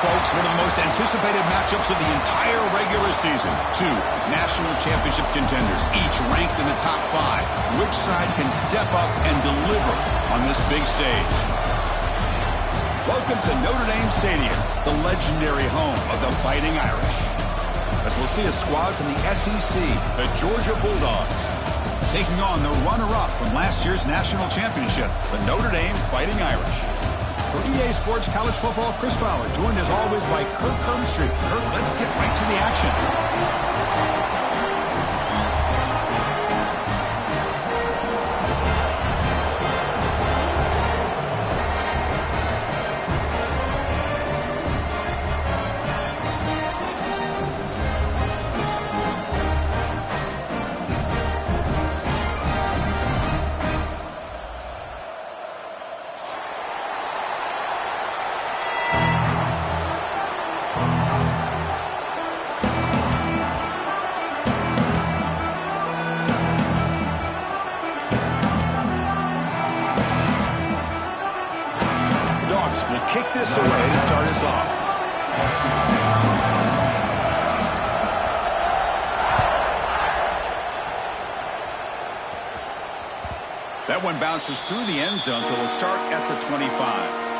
folks, one of the most anticipated matchups of the entire regular season. Two national championship contenders, each ranked in the top 5. Which side can step up and deliver on this big stage? Welcome to Notre Dame Stadium, the legendary home of the Fighting Irish. As we'll see a squad from the SEC, the Georgia Bulldogs, taking on the runner-up from last year's national championship, the Notre Dame Fighting Irish. For EA Sports College Football, Chris Fowler, joined as always by Kirk Herbstreit. Kirk, let's get right to the action. Will kick this away to start us off. That one bounces through the end zone, so they'll start at the 25.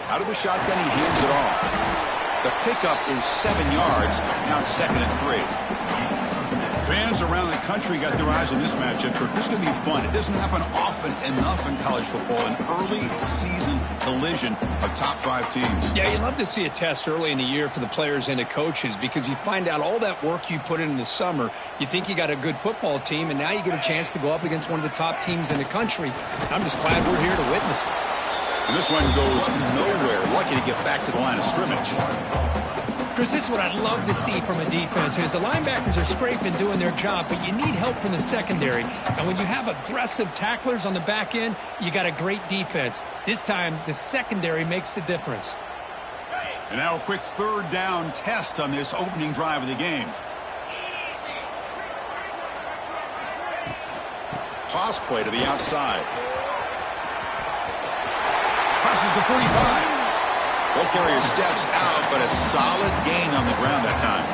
Out of the shotgun, he hands it off. The pickup is 7 yards. Now it's 2nd and 3. Fans around the country got their eyes on this matchup. This is going to be fun. It doesn't happen often enough in college football, an early season collision of top 5 teams. Yeah, you love to see a test early in the year for the players and the coaches because you find out all that work you put in the summer. You think you got a good football team, and now you get a chance to go up against one of the top teams in the country. I'm just glad we're here to witness it. And this one goes nowhere. Lucky to get back to the line of scrimmage. Chris, this is what I'd love to see from a defense is the linebackers are scraping, doing their job, but you need help from the secondary. And when you have aggressive tacklers on the back end, you got a great defense. This time, the secondary makes the difference. And now a quick 3rd down test on this opening drive of the game. Toss play to the outside. Passes the 45. Ball carrier steps out, but a solid gain on the ground that time.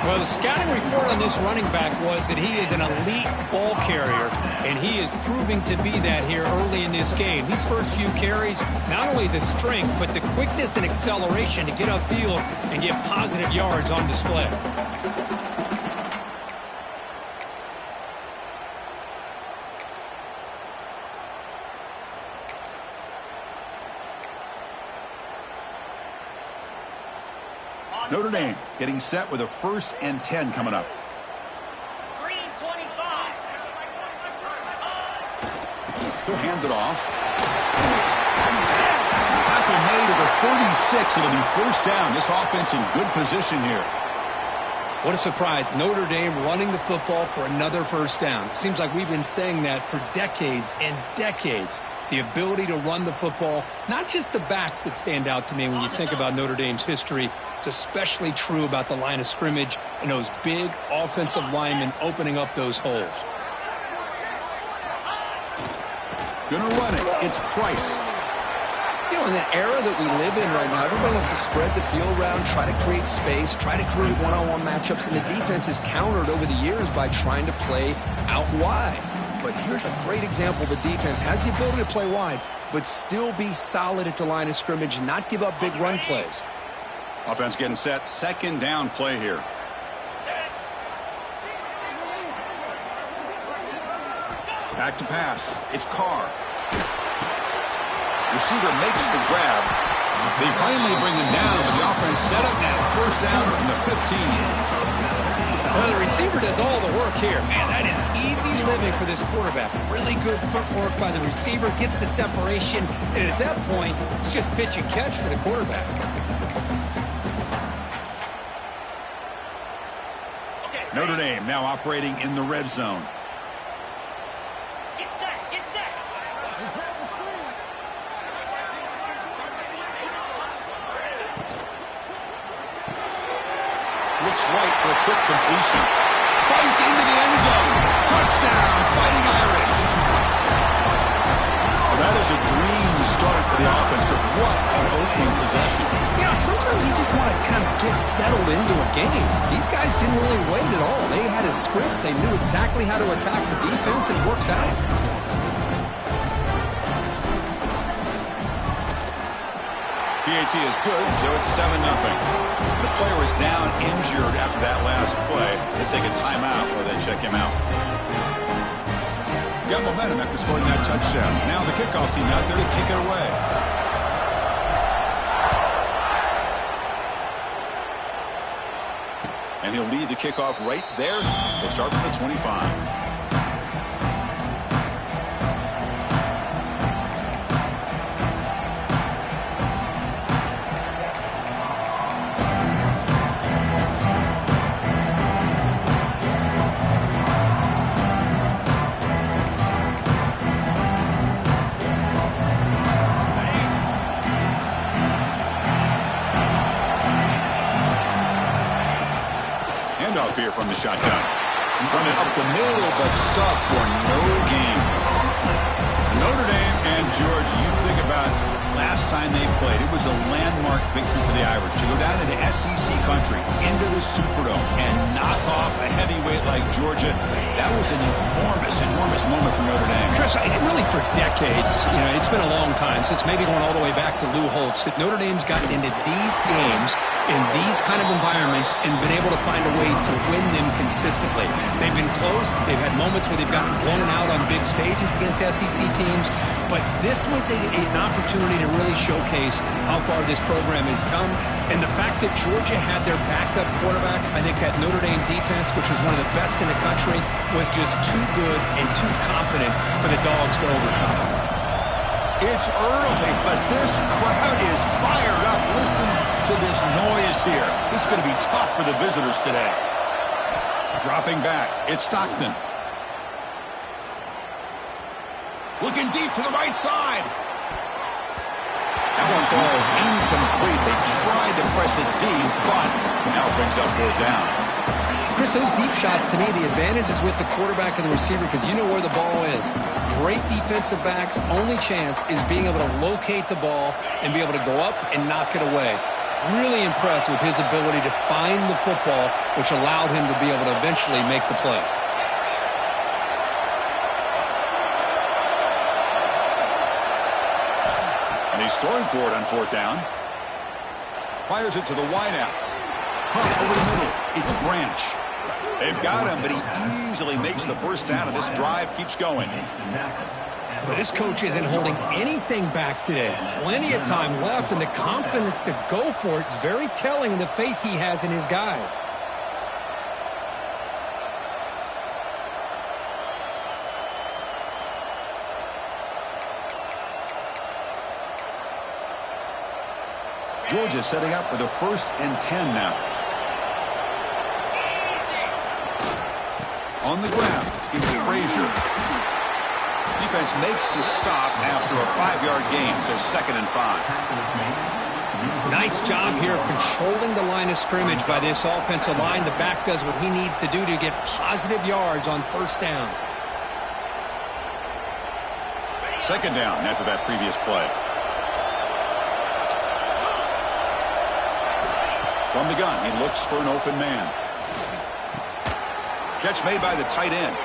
Well, the scouting report on this running back was that he is an elite ball carrier, and he is proving to be that here early in this game. These first few carries, not only the strength, but the quickness and acceleration to get upfield and get positive yards on display. Notre Dame getting set with a 1st and 10 coming up. Green 25. He'll hand it off. Tackle made at the 36. It'll be 1st down. This offense in good position here. What a surprise. Notre Dame running the football for another 1st down. It seems like we've been saying that for decades and decades. The ability to run the football, not just the backs that stand out to me when you think about Notre Dame's history. It's especially true about the line of scrimmage and those big offensive linemen opening up those holes. Gonna run it. It's Price. You know, in the era that we live in right now, everybody wants to spread the field around, try to create space, try to create one-on-one matchups, and the defense is countered over the years by trying to play out wide. But here's a great example. The defense has the ability to play wide, but still be solid at the line of scrimmage and not give up big run plays. Offense getting set. 2nd down play here. Back to pass. It's Carr. Receiver makes the grab. They finally bring him down, but the offense set up now. 1st down from the 15. Well, the receiver does all the work here. Man, that is easy living for this quarterback. Really good footwork by the receiver, gets the separation, and at that point, it's just pitch and catch for the quarterback. Notre Dame now operating in the red zone. Get set, get set. Looks right for a quick completion. Fights into the end zone. Touchdown, Fighting Irish. Well, that is a dream start for the offense, but what an opening possession. You know, sometimes you just want to kind of get settled into a game. These guys didn't really wait at all. They had a script. They knew exactly how to attack the defense, and it works out. PAT is good, so it's 7-0. The player was down injured after that last play. They take a timeout while they check him out. Got momentum after scoring that touchdown. Now the kickoff team out there to kick it away. And he'll lead the kickoff right there. They'll start from the 25. Here from the shotgun. Running up the middle, but stuffed for no gain. Notre Dame and Georgia, you think about last time they played. It was a landmark victory for the Irish to go down into SEC country, into the Superdome, and knock off a heavyweight like Georgia. That was an enormous moment for Notre Dame. Chris, really for decades, you know, it's been a long time, since maybe going all the way back to Lou Holtz, that Notre Dame's gotten into these games in these kind of environments and been able to find a way to win them consistently. They've been close. They've had moments where they've gotten blown out on big stages against SEC teams, but this was an opportunity to really showcase how far this program has come. And the fact that Georgia had their backup quarterback, I think that Notre Dame defense, which was one of the best in the country, was just too good and too confident for the Dogs to overcome. It's early, but this crowd is fired up. Listen to this noise here. This is going to be tough for the visitors today. Dropping back, it's Stockton. Looking deep to the right side. That one falls incomplete. They tried to press it deep, but now it brings up fourth down. Chris, those deep shots, to me, the advantage is with the quarterback and the receiver because you know where the ball is. Great defensive backs' only chance is being able to locate the ball and be able to go up and knock it away. Really impressed with his ability to find the football, which allowed him to be able to eventually make the play. And he's throwing for it on fourth down. Fires it to the wideout. Pump over the middle. It's Branch. They've got him, but he easily makes the first down, and this drive keeps going. But this coach isn't holding anything back today. Plenty of time left, and the confidence to go for it is very telling of the faith he has in his guys. Georgia setting up for the 1st and 10 now. On the ground, it's Frazier. Defense makes the stop after a 5-yard gain, so 2nd and 5. Nice job here of controlling the line of scrimmage by this offensive line. The back does what he needs to do to get positive yards on first down. 2nd down after that previous play. From the gun, he looks for an open man. Catch made by the tight end.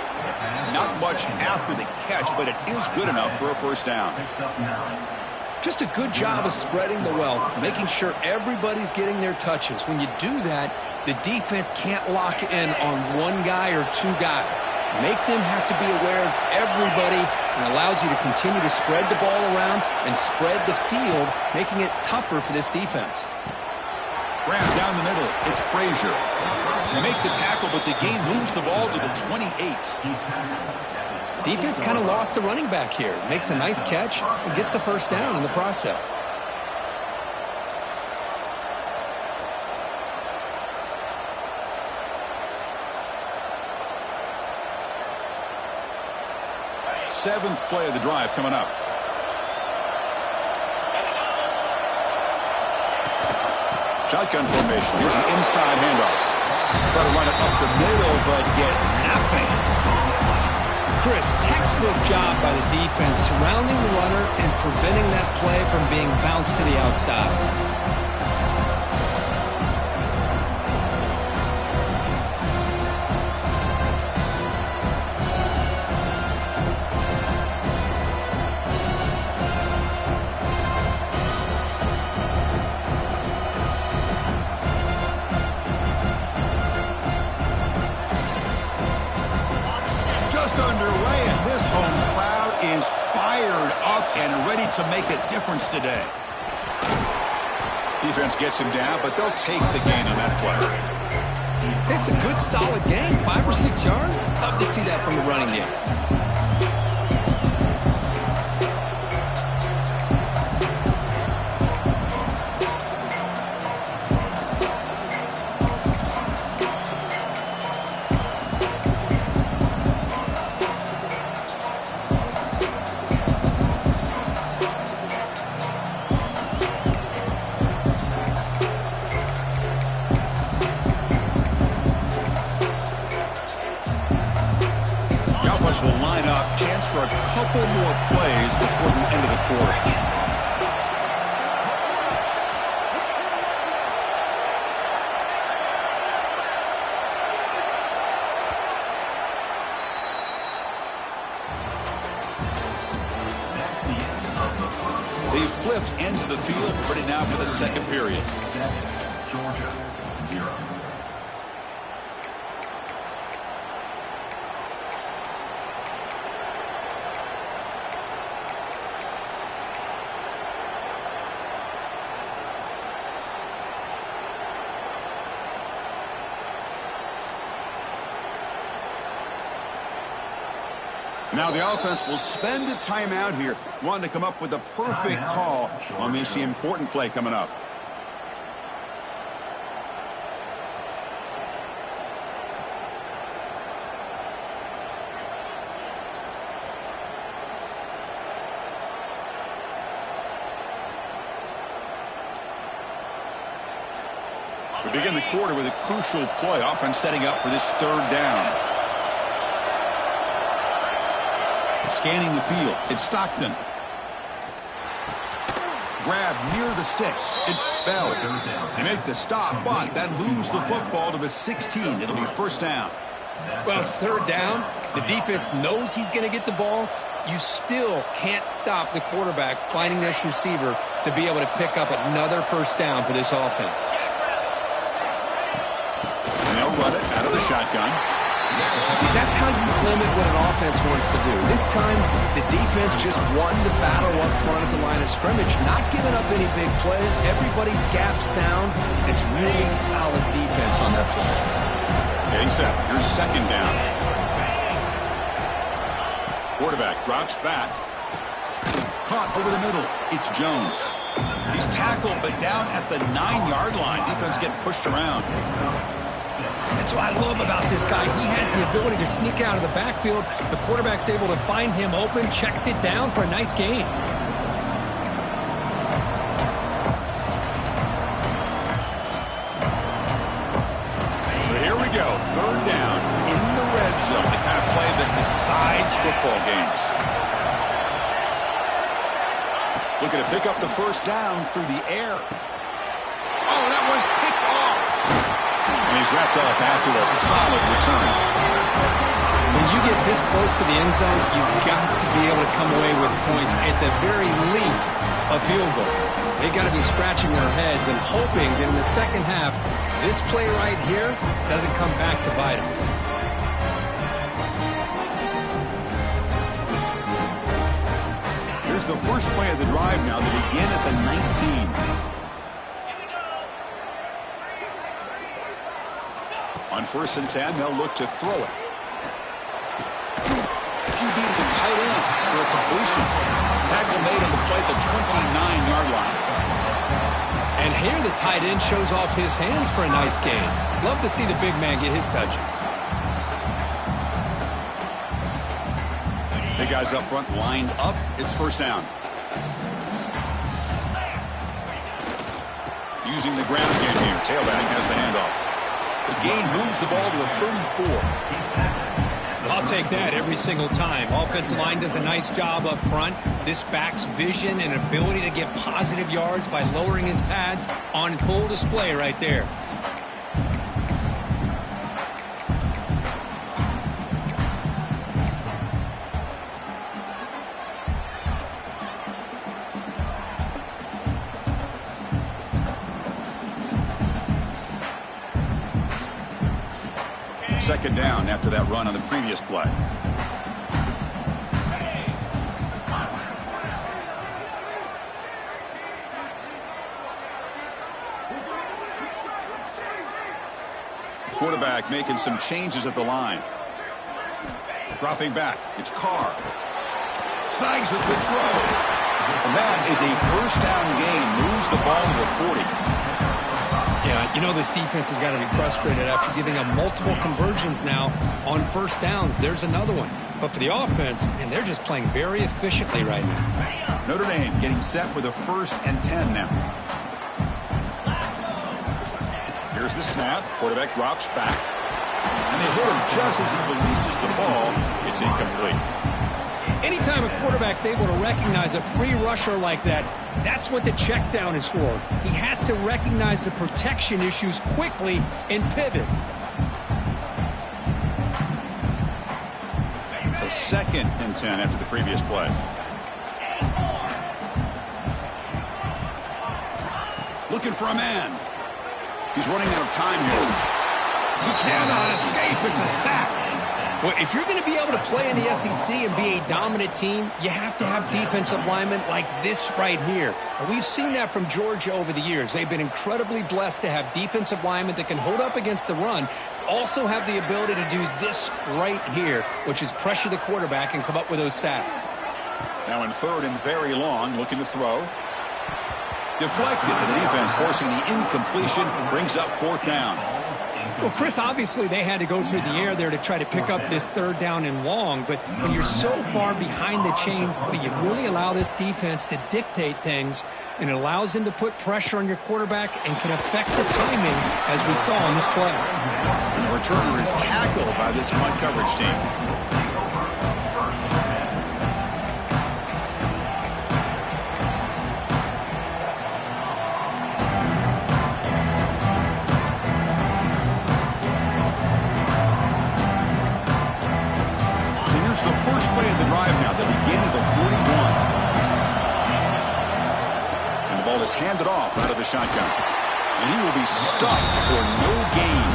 Not much after the catch, but it is good enough for a first down. Just a good job of spreading the wealth, making sure everybody's getting their touches. When you do that, the defense can't lock in on one guy or two guys. Make them have to be aware of everybody, and allows you to continue to spread the ball around and spread the field, making it tougher for this defense. Grab down the middle. It's Frazier. They make the tackle, but the game moves the ball to the 28. Defense kind of lost the running back here. Makes a nice catch and gets the first down in the process. 7th play of the drive coming up. Shotgun formation. Here's the inside handoff. Try to run it up the middle, but get nothing. Chris, textbook job by the defense surrounding the runner and preventing that play from being bounced to the outside. Underway, and this home crowd is fired up and ready to make a difference today. Defense gets him down, but they'll take the gain on that play. It's a good, solid game. 5 or 6 yards. Love to see that from the running game. Will line up, chance for a couple more plays before the end of the quarter. They've flipped ends of the field, ready now for the second period. Georgia, 0. Now the offense will spend a timeout here, wanting to come up with the perfect call on this important play coming up. We begin the quarter with a crucial play, offense setting up for this 3rd down. Scanning the field. It's Stockton. Grab near the sticks. It's Bell. They make the stop, but that moves the football to the 16. It'll be 1st down. Well, it's 3rd down. The defense knows he's going to get the ball. You still can't stop the quarterback finding this receiver to be able to pick up another 1st down for this offense. And they'll run it out of the shotgun. See, that's how you limit what an offense wants to do. This time, the defense just won the battle up front at the line of scrimmage, not giving up any big plays. Everybody's gap sound. It's really solid defense on that play. Getting set. Here's 2nd down. Quarterback drops back. Caught over the middle. It's Jones. He's tackled, but down at the 9-yard line. Defense getting pushed around. That's what I love about this guy. He has the ability to sneak out of the backfield. The quarterback's able to find him open, checks it down for a nice gain. So here we go. 3rd down in the red zone. The kind of play that decides football games. Looking to pick up the 1st down through the air. Oh, that one's picked off. And he's wrapped up after a solid return. When you get this close to the end zone, you've got to be able to come away with points, at the very least, a field goal. They got to be scratching their heads and hoping that in the second half, this play right here doesn't come back to bite them. Here's the first play of the drive now. They begin at the 19. On 1st and 10, they'll look to throw it. QB to the tight end for a completion. Tackle made on the play at the 29-yard line. And here the tight end shows off his hands for a nice gain. Love to see the big man get his touches. Big guys up front lined up. It's first down. Using the ground game here. Tailback has the handoff. The gain moves the ball to the 34. I'll take that every single time. Offensive line does a nice job up front. This back's vision and ability to get positive yards by lowering his pads on full display right there. Second down after that run on the previous play. Quarterback making some changes at the line. Dropping back. It's Carr. Snags with good throw. And that is a first down gain. Moves the ball to the 40. Yeah, you know this defense has got to be frustrated after giving up multiple conversions now on first downs. There's another one. But for the offense, man, they're just playing very efficiently right now. Notre Dame getting set with a 1st and 10 now. Here's the snap. Quarterback drops back. And they hit him just as he releases the ball. It's incomplete. Anytime a quarterback's able to recognize a free rusher like that, that's what the check down is for. He has to recognize the protection issues quickly and pivot. So 2nd and 10 after the previous play. Looking for a man. He's running out of time here. He cannot escape. It's a sack. Well, if you're going to be able to play in the SEC and be a dominant team, you have to have defensive linemen like this right here. And we've seen that from Georgia over the years. They've been incredibly blessed to have defensive linemen that can hold up against the run, also have the ability to do this right here, which is pressure the quarterback and come up with those sacks. Now in 3rd and very long, looking to throw. Deflected, and the defense forcing the incompletion, brings up 4th down. Well, Chris, obviously they had to go through the air there to try to pick up this 3rd down and long, but when you're so far behind the chains, you really allow this defense to dictate things, and it allows them to put pressure on your quarterback and can affect the timing, as we saw in this play. And the returner is tackled by this punt coverage team. The first play of the drive now, the beginning of the 41. And the ball is handed off out of the shotgun. And he will be stuffed for no gain.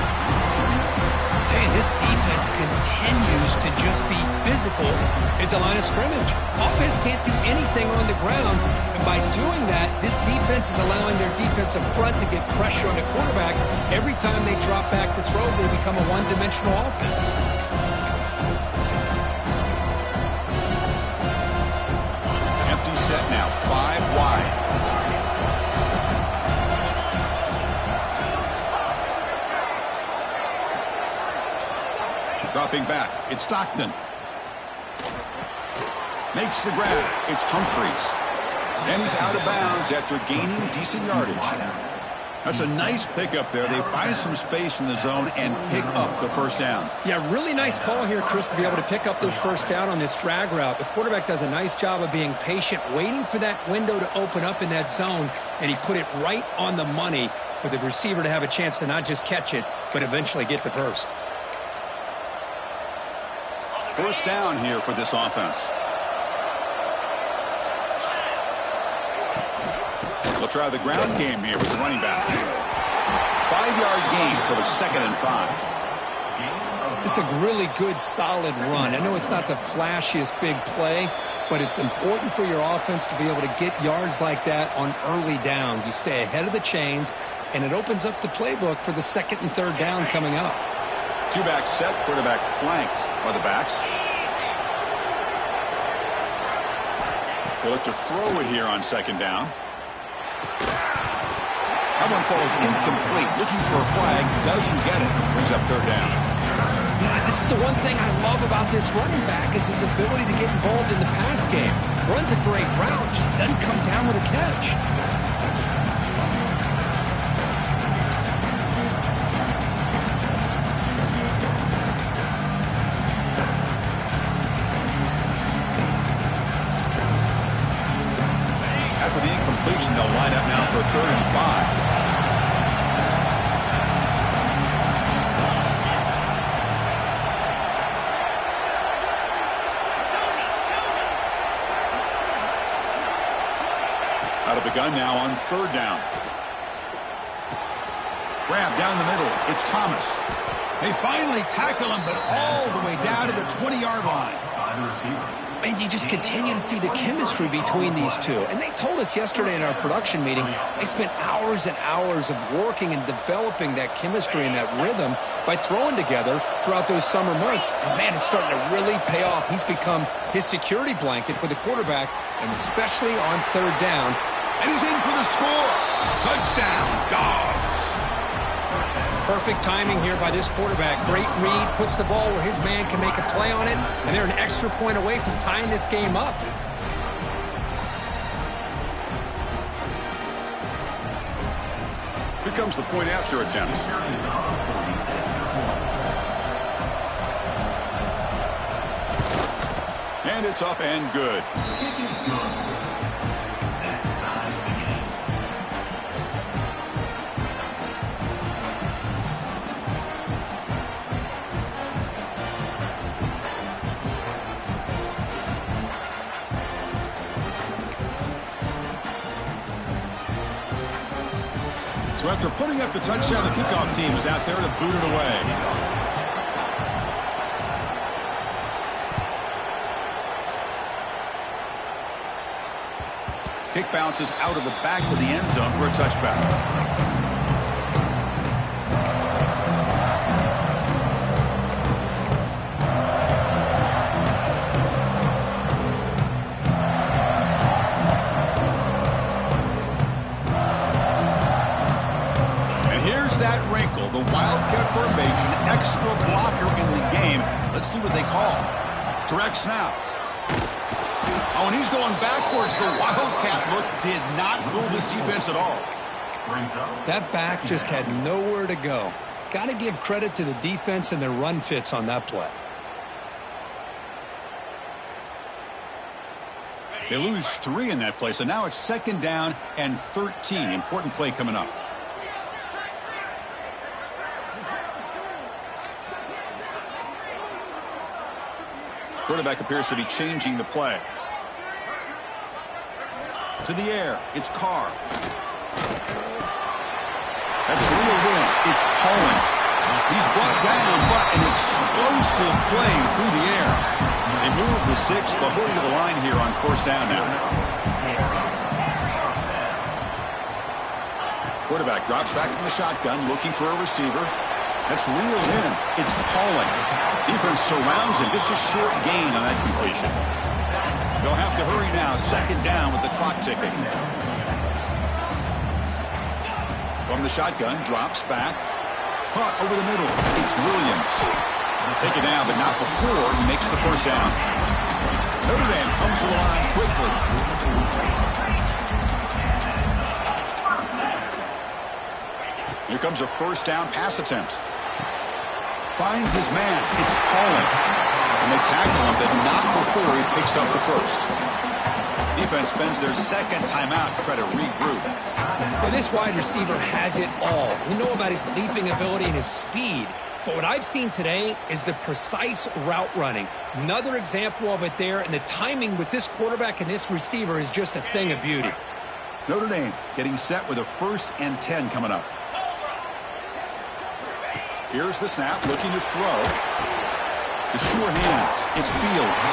Hey, this defense continues to just be physical at the line of scrimmage. Offense can't do anything on the ground. And by doing that, this defense is allowing their defensive front to get pressure on the quarterback. Every time they drop back to throw, they become a one-dimensional offense. Set now, 5 wide. Dropping back, it's Stockton. Makes the grab, it's Humphreys. And he's out of bounds after gaining decent yardage. That's a nice pickup there. They find some space in the zone and pick up the first down. Yeah, really nice call here, Chris, to be able to pick up this first down on this drag route. The quarterback does a nice job of being patient, waiting for that window to open up in that zone, and he put it right on the money for the receiver to have a chance to not just catch it, but eventually get the first. First down here for this offense. We'll try the ground game here with the running back. 5-yard gain, so it's 2nd and 5. This is a really good, solid run. I know it's not the flashiest big play, but it's important for your offense to be able to get yards like that on early downs. You stay ahead of the chains, and it opens up the playbook for the 2nd and 3rd down coming up. 2-back set, quarterback flanked by the backs. They look to throw it here on 2nd down. That one falls incomplete. Looking for a flag. Doesn't get it. Brings up 3rd down. Yeah, this That's the one thing I love about this running back is his ability to get involved in the pass game. Runs a great route, just doesn't come down with a catch. After the incompletion, they'll line up now for a 3rd and 5. Out of the gun now on 3rd down. Grab down the middle. It's Thomas. They finally tackle him, but all the way down to the 20-yard line. And you just continue to see the chemistry between these two. And they told us yesterday in our production meeting, they spent hours and hours of working and developing that chemistry and that rhythm by throwing together throughout those summer months. And, man, it's starting to really pay off. He's become his security blanket for the quarterback, and especially on 3rd down. And he's in for the score. Touchdown, Dogs. Perfect timing here by this quarterback. Great read, puts the ball where his man can make a play on it, and they're an extra point away from tying this game up. Here comes the point after attempt. And it's up and good. So after putting up the touchdown, the kickoff team is out there to boot it away. Kick bounces out of the back of the end zone for a touchback. The Wildcat formation, extra blocker in the game. Let's see what they call. Direct snap. Oh, and he's going backwards. The Wildcat look did not fool this defense at all. That back just had nowhere to go. Got to give credit to the defense and their run fits on that play. They lose 3 in that play, so now it's 2nd down and 13. Important play coming up. Quarterback appears to be changing the play. To the air. It's Carr. That's reeled in. It's Poland. He's brought down, but an explosive play through the air. They move the 6. They'll hurry to the line here on 1st down now. Quarterback drops back from the shotgun, looking for a receiver. That's reeled in. It's Poland. Defense surrounds him. Just a short gain on that completion. They'll have to hurry now. 2nd down with the clock ticking. From the shotgun, drops back. Caught over the middle. It's Williams. Take it down, but not before he makes the 1st down. Notre Dame comes to the line quickly. Here comes a 1st down pass attempt. Finds his man. It's Poland. And they tackle him, but not before he picks up the 1st. Defense spends their 2nd timeout to try to regroup. Well, this wide receiver has it all. We know about his leaping ability and his speed. But what I've seen today is the precise route running. Another example of it there, and the timing with this quarterback and this receiver is just a thing of beauty. Notre Dame getting set with a 1st and 10 coming up. Here's the snap, looking to throw. The sure hands. It's Fields.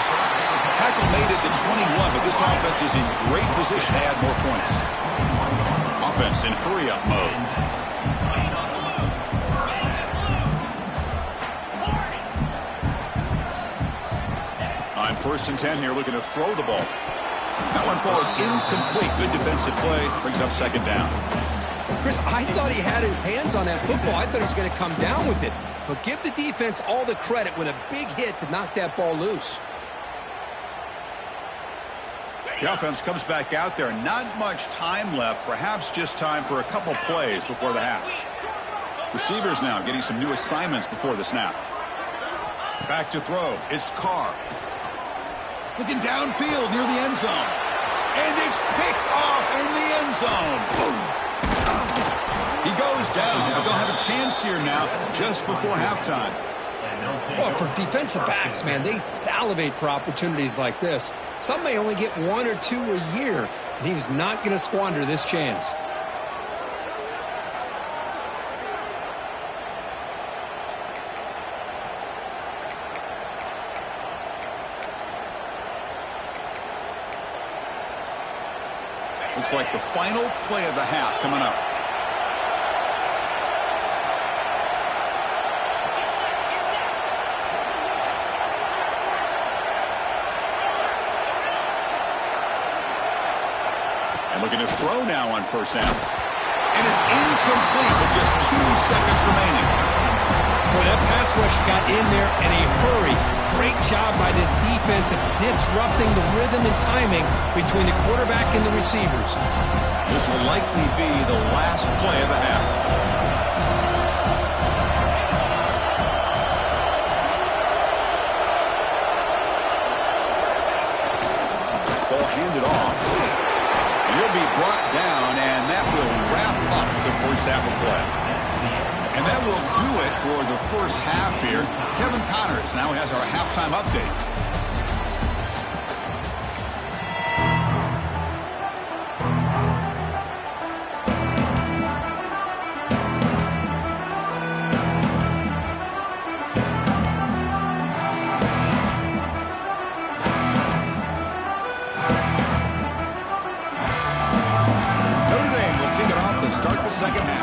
Tackle made at the 21, but this offense is in great position to add more points. Offense in hurry-up mode. On 1st and 10 here, looking to throw the ball. That one falls incomplete. Good defensive play. Brings up 2nd down. Chris, I thought he had his hands on that football. I thought he was going to come down with it. but give the defense all the credit with a big hit to knock that ball loose. The offense comes back out there. Not much time left. Perhaps just time for a couple plays before the half. Receivers now getting some new assignments before the snap. Back to throw. It's Carr. Looking downfield near the end zone. And it's picked off in the end zone. Boom. He goes down, but they'll have a chance here now just before halftime. Well, for defensive backs, man, they salivate for opportunities like this. Some may only get 1 or 2 a year, and he was not going to squander this chance. Looks like the final play of the half coming up. And looking to throw now on first down. And it's incomplete with just 2 seconds remaining. Well, that pass rush got in there in a hurry. Great job by this defense of disrupting the rhythm and timing between the quarterback and the receivers. This will likely be the last play of the half. Ball handed off. He'll be brought down, and that will wrap up the first half of play. And that will do it for the first half here. Kevin Connors now has our halftime update. Notre Dame will kick it off to start the second half.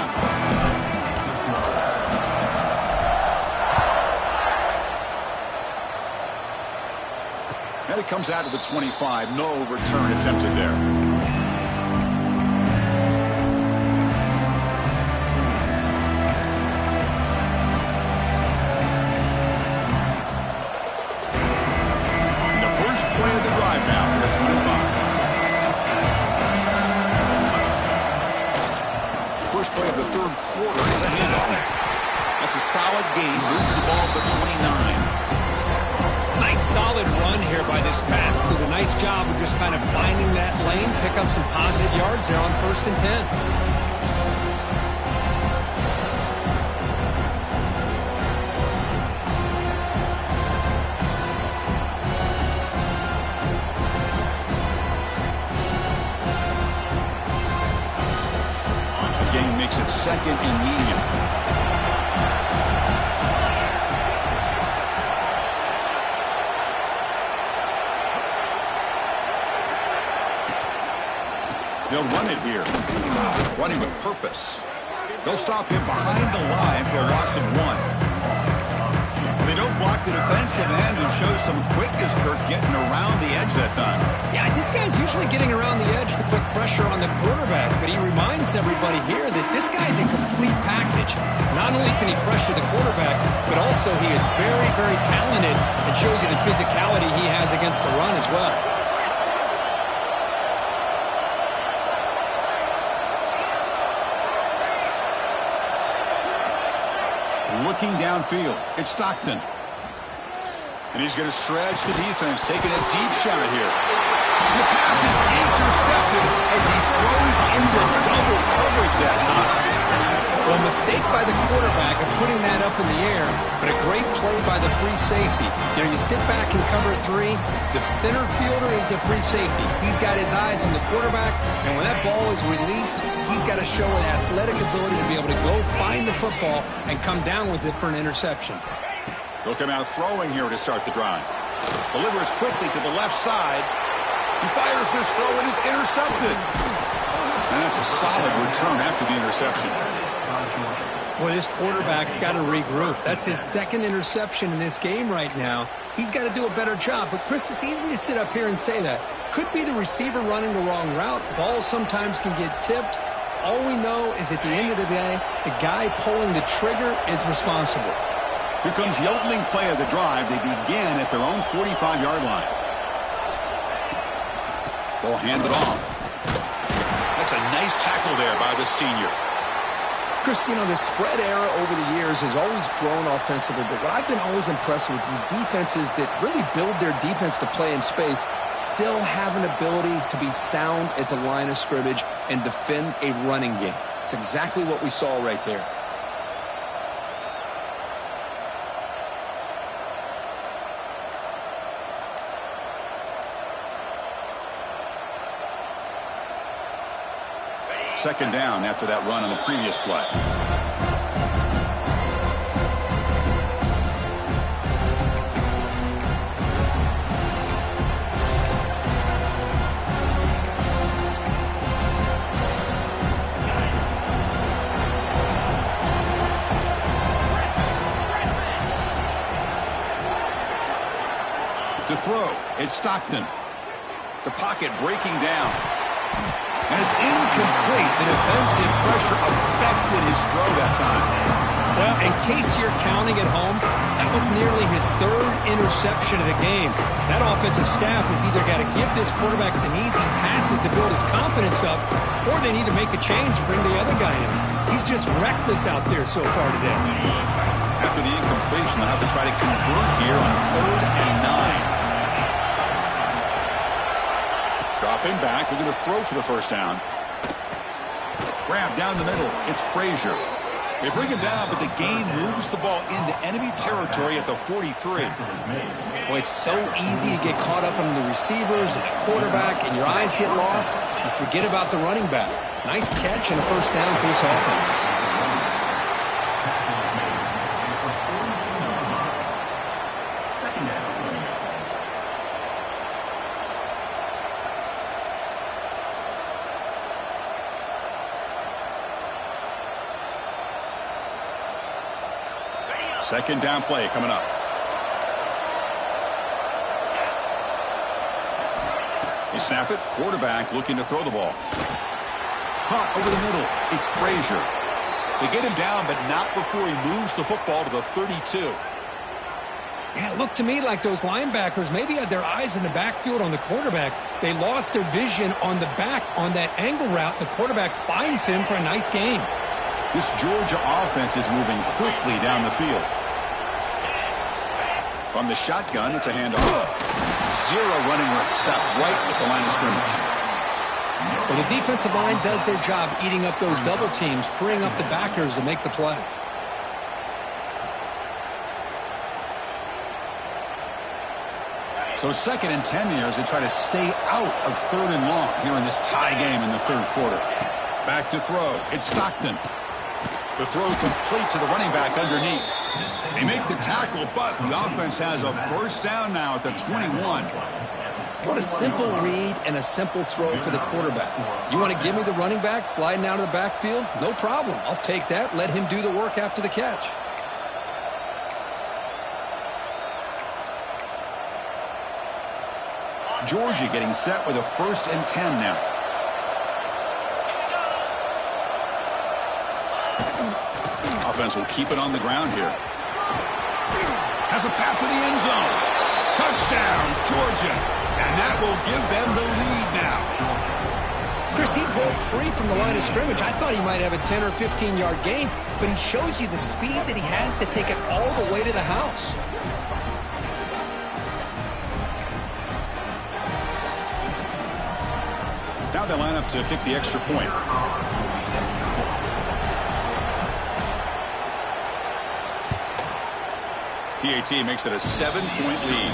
And it comes out to the 25. No return attempted there. And the first play of the drive now for the 25. First play of the third quarter is a handoff. That's a solid gain. Moves the ball to the 29. Nice solid run here by this pack. Did a nice job of just kind of finding that lane, pick up some positive yards there on 1st and 10. The game makes it 2nd and medium. They'll run it here. Running with purpose. They'll stop him behind the line for a loss of 1. They don't block the defensive end and show some quickness, Kirk, getting around the edge that time. Yeah, this guy's usually getting around the edge to put pressure on the quarterback, but he reminds everybody here that this guy's a complete package. Not only can he pressure the quarterback, but also he is very, very talented and shows you the physicality he has against the run as well. Looking downfield, it's Stockton. And he's going to stretch the defense, taking a deep shot here. And the pass is intercepted as he throws into double coverage that time. Well, mistake by the quarterback of putting that up in the air, but a great play by the free safety. There you sit back and cover 3. The center fielder is the free safety. He's got his eyes on the quarterback, and when that ball is released, he's got to show an athletic ability to be able to go find the football and come down with it for an interception. They'll come out throwing here to start the drive. Delivers quickly to the left side. He fires this throw, and it's intercepted. And that's a solid return after the interception. Well, this quarterback's got to regroup. That's his 2nd interception in this game right now. He's got to do a better job. But, Chris, it's easy to sit up here and say that. Could be the receiver running the wrong route. Balls sometimes can get tipped. All we know is at the end of the day, the guy pulling the trigger is responsible. Here comes the opening play of the drive. They begin at their own 45-yard line. Ball handed off. That's a nice tackle there by the senior. Chris, you know, the spread era over the years has always grown offensively, but what I've been always impressed with defenses that really build their defense to play in space still have an ability to be sound at the line of scrimmage and defend a running game. It's exactly what we saw right there. Second down after that run on the previous play. To throw, it's Stockton. The pocket breaking down. And it's incomplete. The defensive pressure affected his throw that time. Well, in case you're counting at home, that was nearly his third interception of the game. That offensive staff has either got to give this quarterback some easy passes to build his confidence up, or they need to make a change and bring the other guy in. He's just reckless out there so far today. After the incompletion, they'll have to try to convert here on 3rd and 9. Dropping back, they're going to throw for the first down. Grab down the middle, it's Frazier. They bring him down, but the gain moves the ball into enemy territory at the 43. Boy, it's so easy to get caught up in the receivers and the quarterback, and your eyes get lost. You forget about the running back. Nice catch and a first down for this offense. Second down play coming up. They snap it. Quarterback looking to throw the ball. Caught over the middle. It's Frazier. They get him down, but not before he moves the football to the 32. Yeah, it looked to me like those linebackers maybe had their eyes in the backfield on the quarterback. They lost their vision on the back on that angle route. The quarterback finds him for a nice gain. This Georgia offense is moving quickly down the field. From the shotgun, it's a handoff. Zero running room. Stop right at the line of scrimmage. Well, the defensive line does their job eating up those double teams, freeing up the backers to make the play. So 2nd and 10 here as they try to stay out of 3rd and long here in this tie game in the 3rd quarter. Back to throw. It's Stockton. The throw complete to the running back underneath. They make the tackle, but the offense has a first down now at the 21. What a simple read and a simple throw for the quarterback. You want to give me the running back sliding out of the backfield? No problem. I'll take that. Let him do the work after the catch. Georgia getting set with a 1st and 10 now. Offense will keep it on the ground here. Has a path to the end zone. Touchdown, Georgia. And that will give them the lead now. Chris, he broke free from the line of scrimmage. I thought he might have a 10 or 15-yard gain, but he shows you the speed that he has to take it all the way to the house. Now they line up to kick the extra point. PAT makes it a 7-point lead.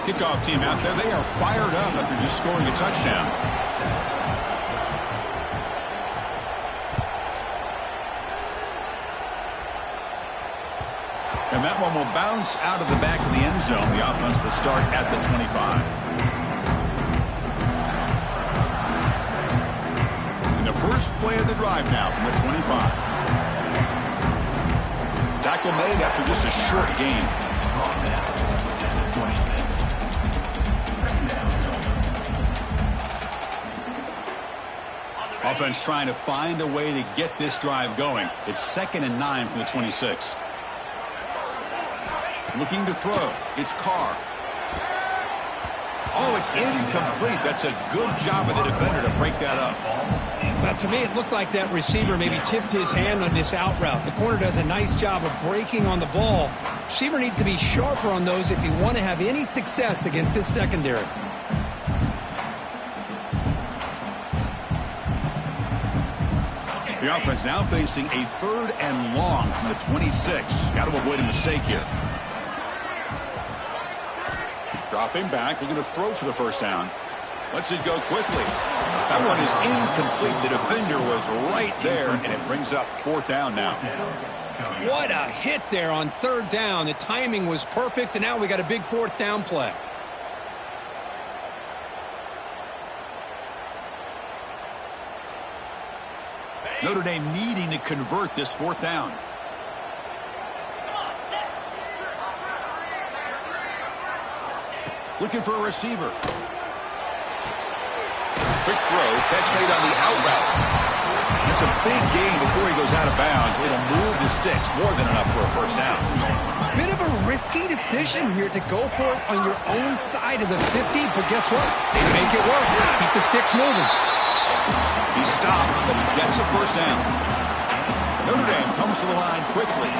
Kickoff team out there. They are fired up after just scoring a touchdown. And that one will bounce out of the back of the end zone. The offense will start at the 25. And the first play of the drive now from the 25. Tackle made after just a short gain. offense trying to find a way to get this drive going. It's 2nd and 9 from the 26. Looking to throw. It's Carr. Oh, it's incomplete. That's a good job of the defender to break that up. Now, to me, it looked like that receiver maybe tipped his hand on this out route. The corner does a nice job of breaking on the ball. Receiver needs to be sharper on those if you want to have any success against this secondary. The offense now facing a 3rd and long from the 26. Got to avoid a mistake here. Dropping back, looking to throw for the first down. Lets it go quickly. That one is incomplete. The defender was right there, and it brings up 4th down now. What a hit there on 3rd down. The timing was perfect, and now we got a big 4th down play. Notre Dame needing to convert this 4th down. Looking for a receiver. Quick throw, catch made on the out route. It's a big gain before he goes out of bounds. It'll move the sticks, more than enough for a 1st down. Bit of a risky decision here to go for it on your own side of the 50, but guess what? They make it work. Keep the sticks moving. He stopped, but he gets a 1st down. Notre Dame comes to the line quickly.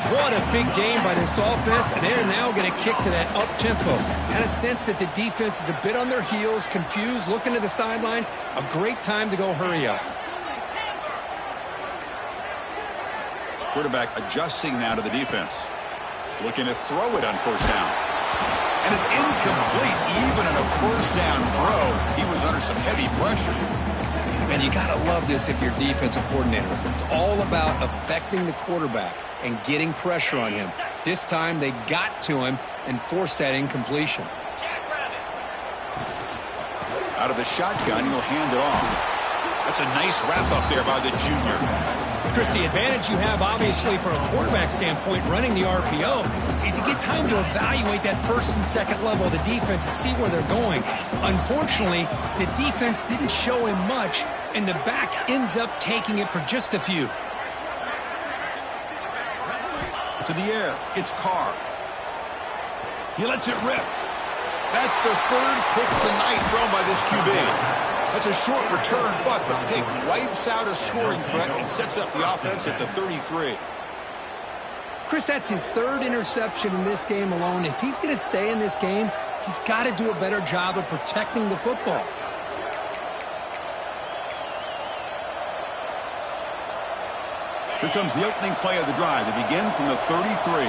What a big game by this offense, and they're now going to kick to that up-tempo. Had a sense that the defense is a bit on their heels, confused, looking to the sidelines. A great time to go hurry up. Quarterback adjusting now to the defense. Looking to throw it on 1st down. And it's incomplete. Even on a 1st down throw, he was under some heavy pressure. And you got to love this if you're defensive coordinator. It's all about affecting the quarterback and getting pressure on him. This time they got to him and forced that incompletion. Out of the shotgun, he'll hand it off. That's a nice wrap up there by the junior. Chris, the advantage you have, obviously, from a quarterback standpoint, running the RPO, is you get time to evaluate that 1st and 2nd level of the defense and see where they're going. Unfortunately, the defense didn't show him much, and the back ends up taking it for just a few. To the air, it's Carr. He lets it rip. That's the 3rd pick tonight thrown by this QB. That's a short return, but the pick wipes out a scoring threat and sets up the offense at the 33. Chris, that's his 3rd interception in this game alone. If he's going to stay in this game, he's got to do a better job of protecting the football. Here comes the opening play of the drive. They begin from the 33.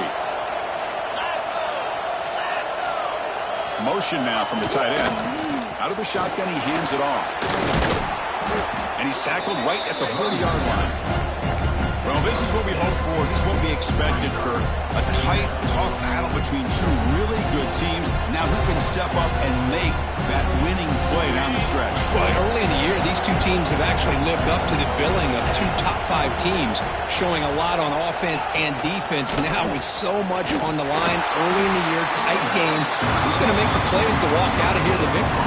Motion now from the tight end. Out of the shotgun, he hands it off. And he's tackled right at the 40-yard line. Well, this is what we hope for. This is what we expected, Kurt. A tight, tough battle between 2 really good teams. Now who can step up and make that winning play down the stretch? Well, early in the year, these 2 teams have actually lived up to the billing of 2 top-5 teams, showing a lot on offense and defense. Now with so much on the line early in the year, tight game, who's going to make the plays to walk out of here the victor?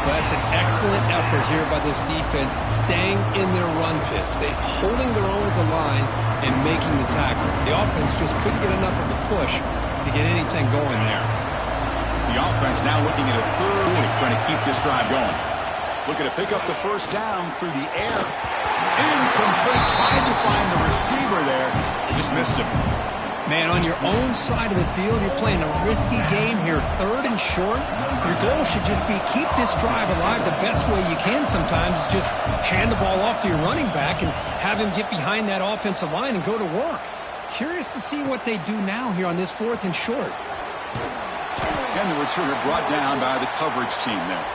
Well, that's an excellent effort here by this defense, staying in their run fits. They're holding their own at the line and making the tackle. The offense just couldn't get enough of a push to get anything going there. The offense now looking at a 3rd, trying to keep this drive going. Looking to pick up the 1st down through the air. Incomplete. Trying to find the receiver there. Just missed him. Man, on your own side of the field, you're playing a risky game here, 3rd and short. Your goal should just be keep this drive alive the best way you can sometimes. Just hand the ball off to your running back and have him get behind that offensive line and go to work. Curious to see what they do now here on this 4th and short. And the returner brought down by the coverage team there.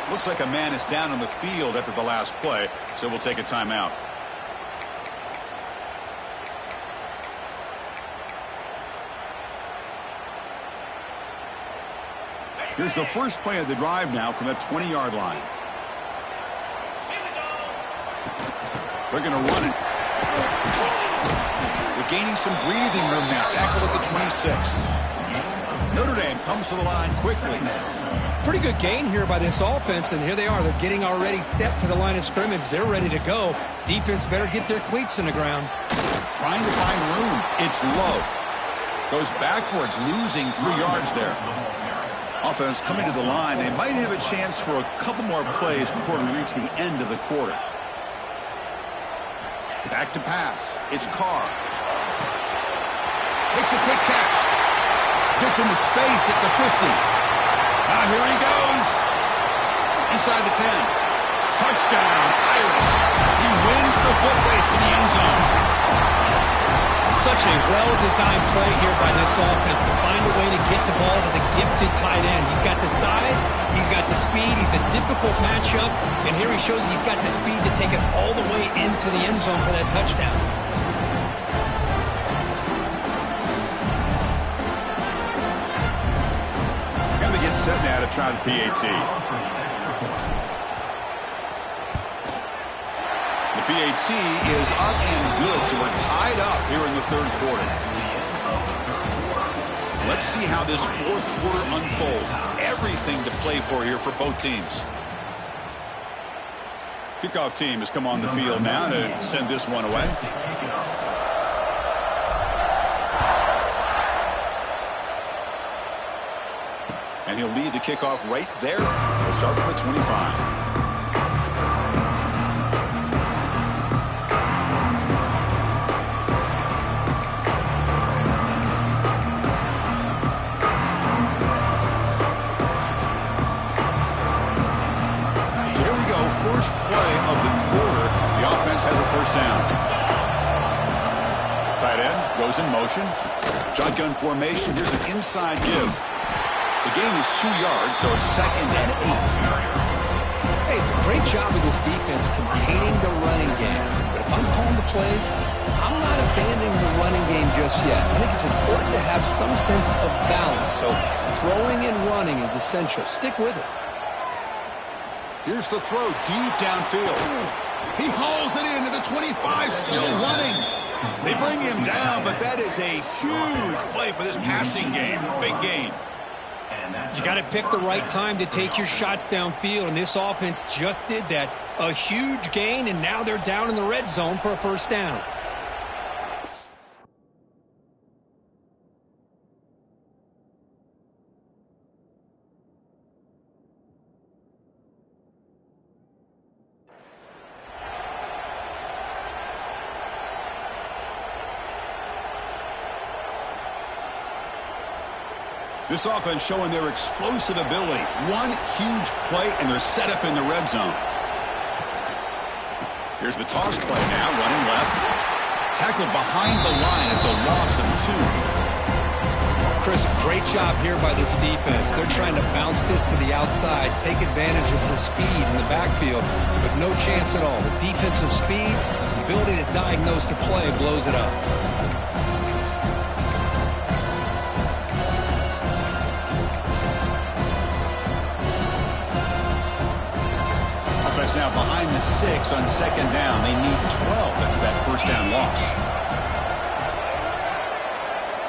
Looks like a man is down on the field after the last play, so we'll take a timeout. Here's the first play of the drive now from the 20-yard line. They're going to run it. They're gaining some breathing room now. Tackle at the 26. Notre Dame comes to the line quickly. Pretty good gain here by this offense, and here they are. They're getting already set to the line of scrimmage. They're ready to go. Defense better get their cleats in the ground. Trying to find room. It's low. Goes backwards, losing 3 yards there. Offense coming to the line. They might have a chance for a couple more plays before we reach the end of the quarter. Back to pass. It's Carr. Makes a quick catch. Gets into space at the 50. Now here he goes. Inside the 10. Touchdown, Irish. He wins the foot race to the end zone. Such a well-designed play here by this offense to find a way to get the ball to the gifted tight end. He's got the size, he's got the speed, he's a difficult matchup, and here he shows he's got the speed to take it all the way into the end zone for that touchdown. And they get set now to try the PAT. The PAT is up and good, so we're tied up here in the third quarter. Let's see how this fourth quarter unfolds. Everything to play for here for both teams. Kickoff team has come on the field now to send this one away. And he'll lead the kickoff right there. We'll start with the 25. First play of the quarter, the offense has a first down. Tight end goes in motion. Shotgun formation. Here's an inside give. The gain is 2 yards, so it's 2nd and 8. Hey, it's a great job of this defense containing the running game. But if I'm calling the plays, I'm not abandoning the running game just yet. I think it's important to have some sense of balance. So throwing and running is essential. Stick with it. Here's the throw deep downfield. He hauls it into the 25, still running. They bring him down, but that is a huge play for this passing game. Big gain. You got to pick the right time to take your shots downfield, and this offense just did that. A huge gain, and now they're down in the red zone for a first down. This offense showing their explosive ability. One huge play, and they're set up in the red zone. Here's the toss play now, running left. Tackled behind the line. It's a loss of 2. Chris, great job here by this defense. They're trying to bounce this to the outside, take advantage of the speed in the backfield, but no chance at all. The defensive speed, the ability to diagnose the play blows it up. Now behind the 6 on 2nd down. They need 12 after that first down loss.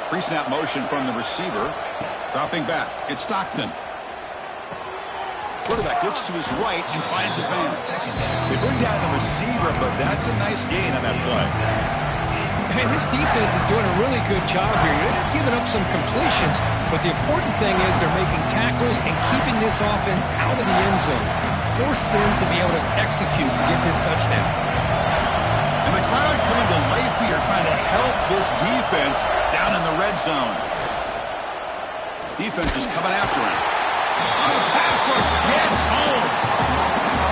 Pre-snap motion from the receiver. Dropping back. It's Stockton. Quarterback looks to his right and finds his man. They bring down the receiver, but that's a nice gain on that play. Hey, this defense is doing a really good job here. They're giving up some completions, but the important thing is they're making tackles and keeping this offense out of the end zone. Force him to be able to execute to get this touchdown. And the crowd coming to life here, trying to help this defense down in the red zone. Defense is coming after him. On a pass rush, gets home.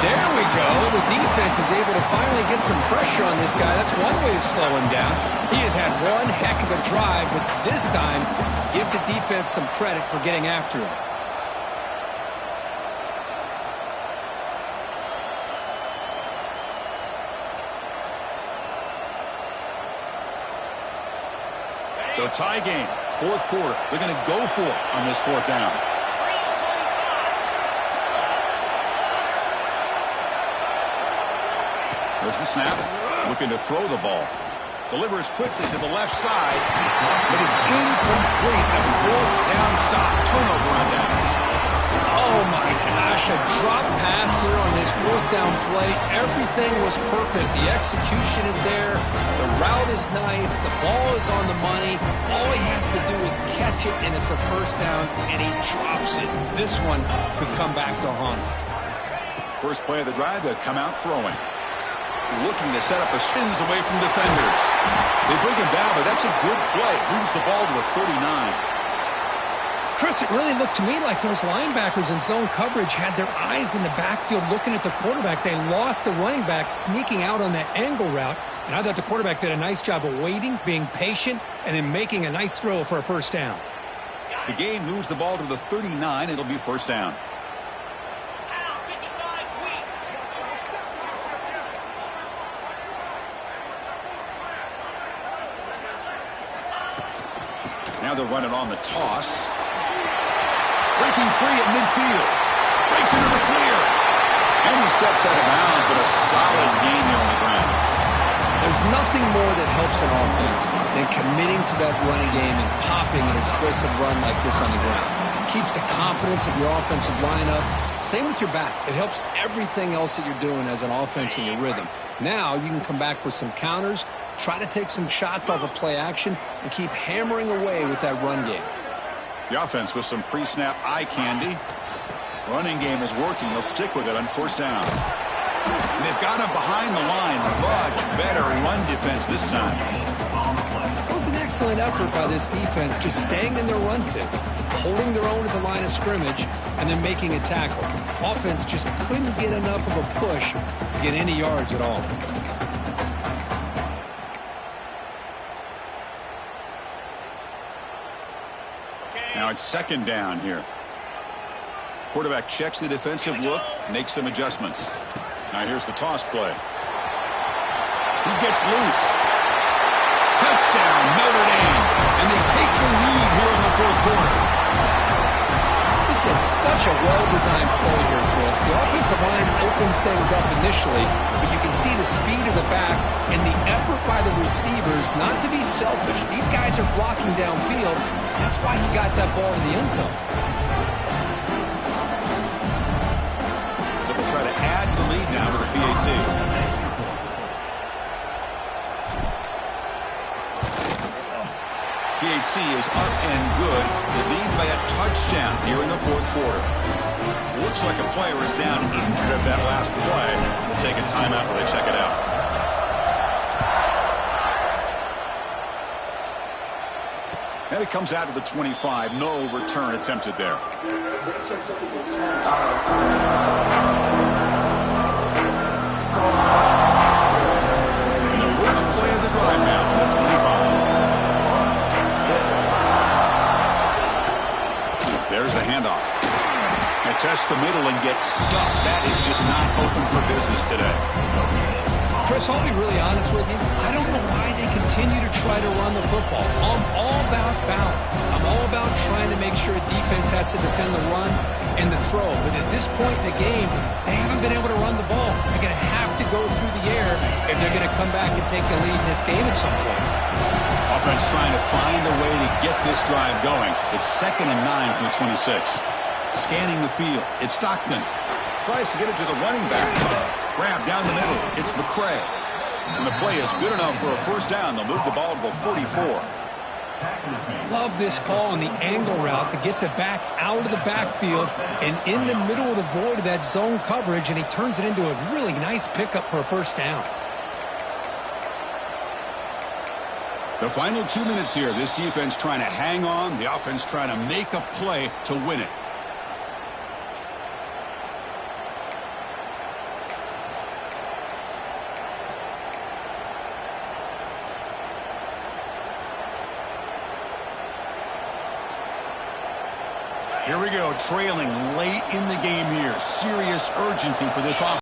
There we go. The defense is able to finally get some pressure on this guy. That's one way to slow him down. He has had one heck of a drive, but this time, give the defense some credit for getting after him. So tie game, fourth quarter. They're going to go for it on this fourth down. There's the snap. Looking to throw the ball. Delivers quickly to the left side, but it's incomplete. A fourth down stop. Turnover on downs. Oh, Oh, my gosh, a drop pass here on this fourth down play. Everything was perfect. The execution is there. The route is nice. The ball is on the money. All he has to do is catch it, and it's a first down, and he drops it. This one could come back to haunt him. First play of the drive, they'll come out throwing. Looking to set up a spins away from defenders. They bring him down, but that's a good play. Moves the ball to the 39. Chris, it really looked to me like those linebackers in zone coverage had their eyes in the backfield looking at the quarterback. They lost the running back sneaking out on that angle route, and I thought the quarterback did a nice job of waiting, being patient, and then making a nice throw for a first down. The gain moves the ball to the 39. It'll be first down. Now they'll run it on the toss. Breaking free at midfield. Breaks into the clear. And he steps out of bounds, but a solid gain there on the ground. There's nothing more that helps an offense than committing to that running game and popping an explosive run like this on the ground. It keeps the confidence of your offensive lineup. Same with your back. It helps everything else that you're doing as an offense in your rhythm. Now you can come back with some counters, try to take some shots off of play action, and keep hammering away with that run game. The offense with some pre-snap eye candy. Running game is working. They'll stick with it on first down. And they've got him behind the line. Much better run defense this time. That was an excellent effort by this defense, just staying in their run fits, holding their own at the line of scrimmage, and then making a tackle. Offense just couldn't get enough of a push to get any yards at all. Now it's second down here. Quarterback checks the defensive look, makes some adjustments. Now here's the toss play. He gets loose. Touchdown, Notre Dame. And they take the lead here in the fourth quarter. This is such a well-designed play here, Chris. The offensive line opens things up initially, but you can see the speed of the back and the effort by the receivers not to be selfish. These guys are blocking downfield. That's why he got that ball to the end zone. They'll try to add to the lead now with the PAT. PAT is up and good. They lead by a touchdown here in the fourth quarter. Looks like a player is down injured at that last play. We'll take a timeout while they check it out. And it comes out to the 25. No return attempted there. And the first play of the drive now from the 25. There's the handoff. And tests the middle and gets stuffed. That is just not open for business today. Chris, I'll be really honest with you. I don't know why they continue to try to run the football. I'm all about balance. I'm all about trying to make sure a defense has to defend the run and the throw. But at this point in the game, they haven't been able to run the ball. They're going to have to go through the air if they're going to come back and take the lead in this game at some point. Offense trying to find a way to get this drive going. It's 2nd and 9 from the 26. Scanning the field. It's Stockton. Tries to get it to the running back. Grab down the middle. It's McCray. And the play is good enough for a first down. They'll move the ball to the 44. Love this call on the angle route to get the back out of the backfield and in the middle of the void of that zone coverage, and he turns it into a really nice pickup for a first down. The final 2 minutes here. This defense trying to hang on. The offense trying to make a play to win it. Here we go, trailing late in the game here. Serious urgency for this offense.